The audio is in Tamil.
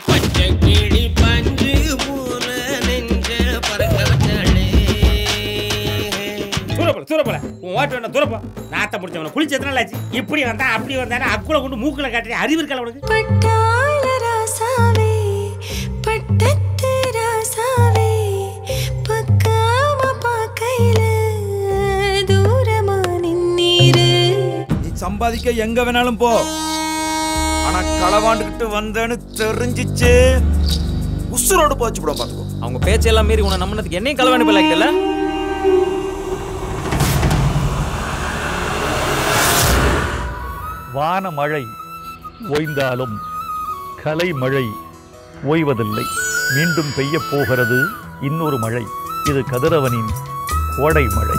பச்சை கிளி பஞ்சு மூல நெஞ்ச பறக்க வச்சாளே. தூரப்போல உன் ஓட்டு வேணா தூரப்போ. நாத்த முடிச்சவன குளிச்சு எத்தனை ஆச்சு? இப்படி வந்தா அப்படி வந்தானே அக்குல கொண்டு மூக்குல காட்டுற அறிவு இருக்கல உனக்கு? பட்டாள ராசாவே பட்டத்து ராசாவே பக்காம பாக்கையில தூரமா நின்னீரு. நீ சம்பாதிக்க எங்க வேணாலும் போ, ஆனா களவாண்டுகிட்டு வந்தேன்னு தெரிஞ்சிச்சு உசுரோடு போச்சு விட பாத்துக்கோ. அவங்க பேச்செல்லாம் மீறி உன்னை நம்பினதுக்கு என்னையும் களவாண்டு போயில. வானமழை ஓய்ந்தாலும் கலைமழை ஓய்வதில்லை. மீண்டும் பெய்யப் போகிறது இன்னொரு மழை. இது கதிரவனின் கோடை மழை.